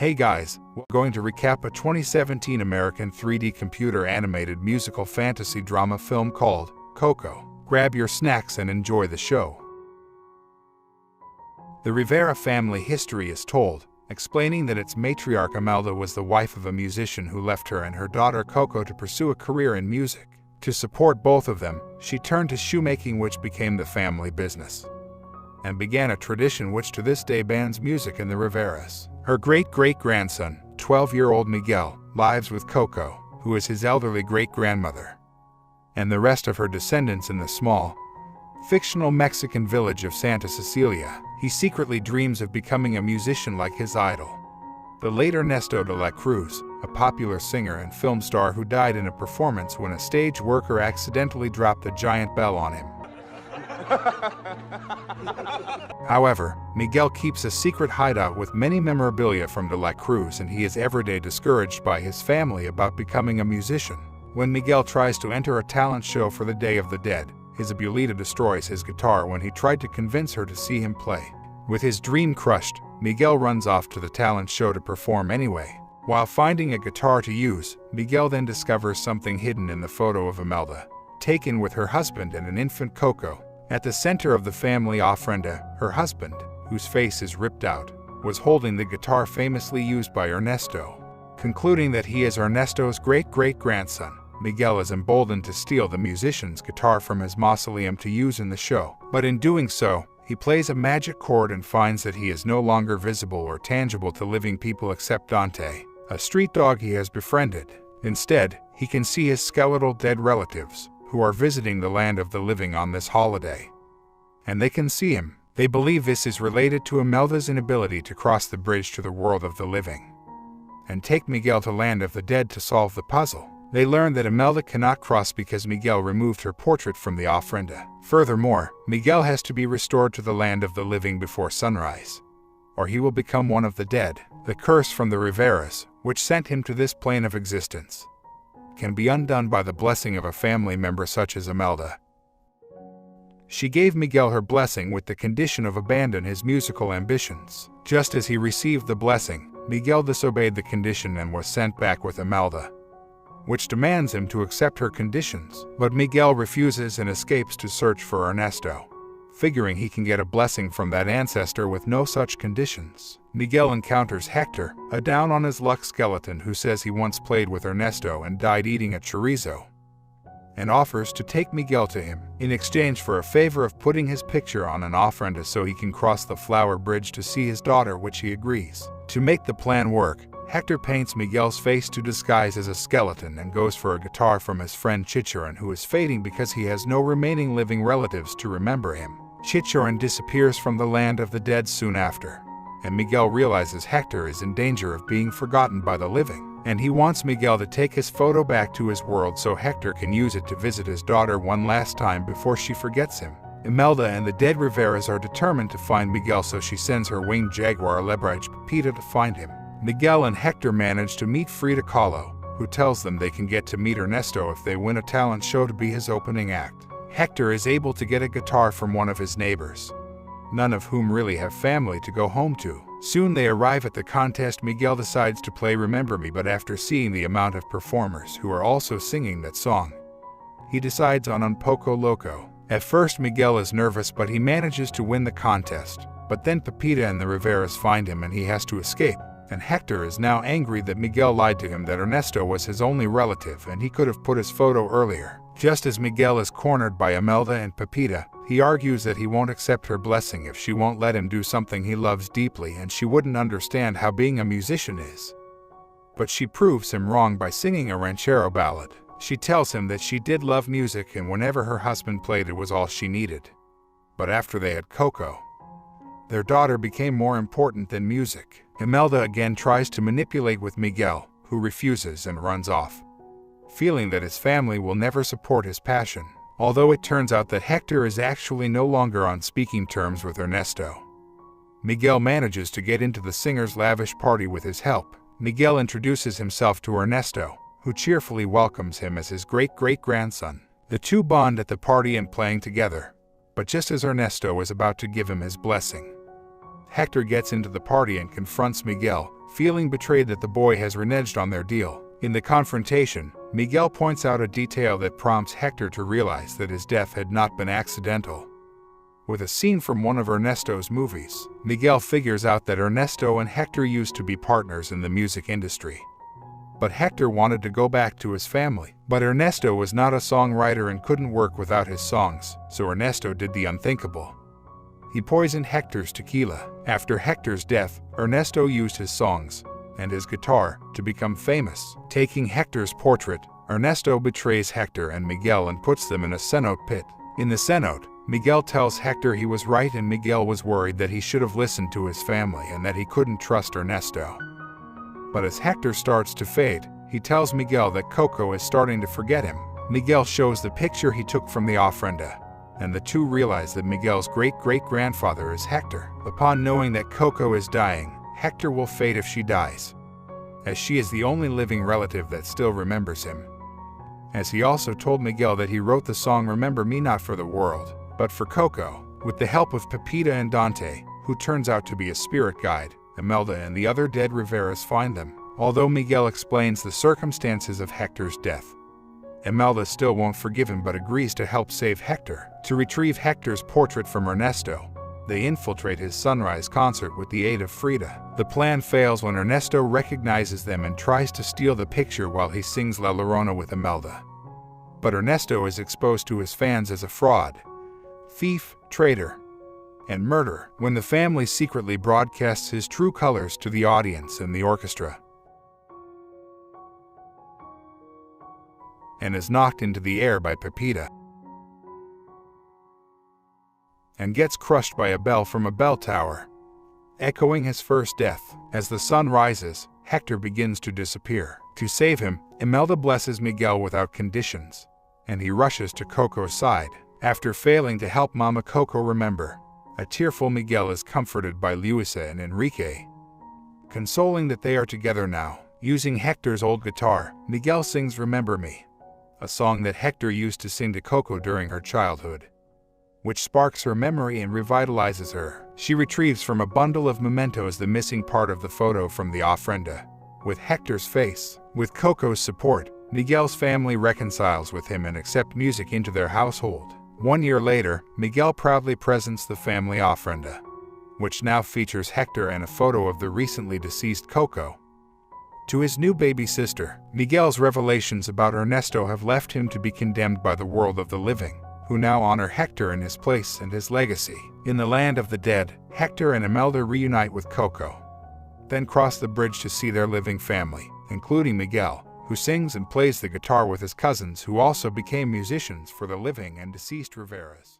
Hey guys, we're going to recap a 2017 American 3D computer animated musical fantasy drama film called Coco. Grab your snacks and enjoy the show. The Rivera family history is told, explaining that its matriarch Imelda was the wife of a musician who left her and her daughter Coco to pursue a career in music. To support both of them, she turned to shoemaking, which became the family business, and began a tradition which to this day bans music in the Riveras. Her great-great-grandson, 12-year-old Miguel, lives with Coco, who is his elderly great-grandmother, and the rest of her descendants in the small, fictional Mexican village of Santa Cecilia. He secretly dreams of becoming a musician like his idol, the late Ernesto de la Cruz, a popular singer and film star who died in a performance when a stage worker accidentally dropped a giant bell on him. However, Miguel keeps a secret hideout with many memorabilia from de la Cruz, and he is everyday discouraged by his family about becoming a musician. When Miguel tries to enter a talent show for the Day of the Dead, his abuelita destroys his guitar when he tried to convince her to see him play. With his dream crushed, Miguel runs off to the talent show to perform anyway. While finding a guitar to use, Miguel then discovers something hidden in the photo of Imelda, taken with her husband and an infant Coco. At the center of the family ofrenda, her husband, whose face is ripped out, was holding the guitar famously used by Ernesto. Concluding that he is Ernesto's great-great-grandson, Miguel is emboldened to steal the musician's guitar from his mausoleum to use in the show. But in doing so, he plays a magic chord and finds that he is no longer visible or tangible to living people except Dante, a street dog he has befriended. Instead, he can see his skeletal dead relatives, who are visiting the land of the living on this holiday. And they can see him. They believe this is related to Imelda's inability to cross the bridge to the world of the living, and take Miguel to land of the dead to solve the puzzle. They learn that Imelda cannot cross because Miguel removed her portrait from the ofrenda. Furthermore, Miguel has to be restored to the land of the living before sunrise, or he will become one of the dead. The curse from the Riveras, which sent him to this plane of existence, can be undone by the blessing of a family member such as Imelda. She gave Miguel her blessing with the condition of abandon his musical ambitions. Just as he received the blessing, Miguel disobeyed the condition and was sent back with Imelda, which demands him to accept her conditions. But Miguel refuses and escapes to search for Ernesto, figuring he can get a blessing from that ancestor with no such conditions. Miguel encounters Hector, a down-on-his-luck skeleton who says he once played with Ernesto and died eating a chorizo, and offers to take Miguel to him in exchange for a favor of putting his picture on an ofrenda so he can cross the flower bridge to see his daughter, which he agrees. To make the plan work, Hector paints Miguel's face to disguise as a skeleton and goes for a guitar from his friend Chicharon, who is fading because he has no remaining living relatives to remember him. Chicharon disappears from the land of the dead soon after, and Miguel realizes Hector is in danger of being forgotten by the living, and he wants Miguel to take his photo back to his world so Hector can use it to visit his daughter one last time before she forgets him. Imelda and the dead Riveras are determined to find Miguel, so she sends her winged jaguar Lebrige Pepita to find him. Miguel and Hector manage to meet Frida Kahlo, who tells them they can get to meet Ernesto if they win a talent show to be his opening act. Hector is able to get a guitar from one of his neighbors, none of whom really have family to go home to. Soon they arrive at the contest. Miguel decides to play Remember Me, but after seeing the amount of performers who are also singing that song, he decides on Un Poco Loco. At first Miguel is nervous, but he manages to win the contest. But then Pepita and the Riveras find him and he has to escape. And Hector is now angry that Miguel lied to him that Ernesto was his only relative and he could have put his photo earlier. Just as Miguel is cornered by Imelda and Pepita, he argues that he won't accept her blessing if she won't let him do something he loves deeply, and she wouldn't understand how being a musician is. But she proves him wrong by singing a ranchero ballad. She tells him that she did love music and whenever her husband played it was all she needed. But after they had Coco, their daughter became more important than music. Imelda again tries to manipulate with Miguel, who refuses and runs off, feeling that his family will never support his passion. Although it turns out that Hector is actually no longer on speaking terms with Ernesto, Miguel manages to get into the singer's lavish party with his help. Miguel introduces himself to Ernesto, who cheerfully welcomes him as his great-great-grandson. The two bond at the party and playing together, but just as Ernesto is about to give him his blessing, Hector gets into the party and confronts Miguel, feeling betrayed that the boy has reneged on their deal. In the confrontation, Miguel points out a detail that prompts Hector to realize that his death had not been accidental. With a scene from one of Ernesto's movies, Miguel figures out that Ernesto and Hector used to be partners in the music industry. But Hector wanted to go back to his family. But Ernesto was not a songwriter and couldn't work without his songs, so Ernesto did the unthinkable. He poisoned Hector's tequila. After Hector's death, Ernesto used his songs and his guitar to become famous. Taking Hector's portrait, Ernesto betrays Hector and Miguel and puts them in a cenote pit. In the cenote, Miguel tells Hector he was right and Miguel was worried that he should have listened to his family and that he couldn't trust Ernesto. But as Hector starts to fade, he tells Miguel that Coco is starting to forget him. Miguel shows the picture he took from the ofrenda, and the two realize that Miguel's great-great-grandfather is Hector. Upon knowing that Coco is dying, Hector will fade if she dies, as she is the only living relative that still remembers him. As he also told Miguel that he wrote the song Remember Me not for the world, but for Coco. With the help of Pepita and Dante, who turns out to be a spirit guide, Imelda and the other dead Riveras find them. Although Miguel explains the circumstances of Hector's death, Imelda still won't forgive him but agrees to help save Hector. To retrieve Hector's portrait from Ernesto, they infiltrate his sunrise concert with the aid of Frida. The plan fails when Ernesto recognizes them and tries to steal the picture while he sings La Llorona with Imelda. But Ernesto is exposed to his fans as a fraud, thief, traitor, and murderer when the family secretly broadcasts his true colors to the audience and the orchestra, and is knocked into the air by Pepita and gets crushed by a bell from a bell tower, echoing his first death. As the sun rises, Hector begins to disappear. To save him, Imelda blesses Miguel without conditions, and he rushes to Coco's side. After failing to help Mama Coco remember, a tearful Miguel is comforted by Luisa and Enrique, consoling that they are together now. Using Hector's old guitar, Miguel sings Remember Me, a song that Hector used to sing to Coco during her childhood, which sparks her memory and revitalizes her. She retrieves from a bundle of mementos the missing part of the photo from the ofrenda, with Hector's face. With Coco's support, Miguel's family reconciles with him and accept music into their household. 1 year later, Miguel proudly presents the family ofrenda, which now features Hector and a photo of the recently deceased Coco. To his new baby sister, Miguel's revelations about Ernesto have left him to be condemned by the world of the living, who now honor Hector in his place and his legacy. In the land of the dead, Hector and Imelda reunite with Coco, then cross the bridge to see their living family, including Miguel, who sings and plays the guitar with his cousins who also became musicians for the living and deceased Riveras.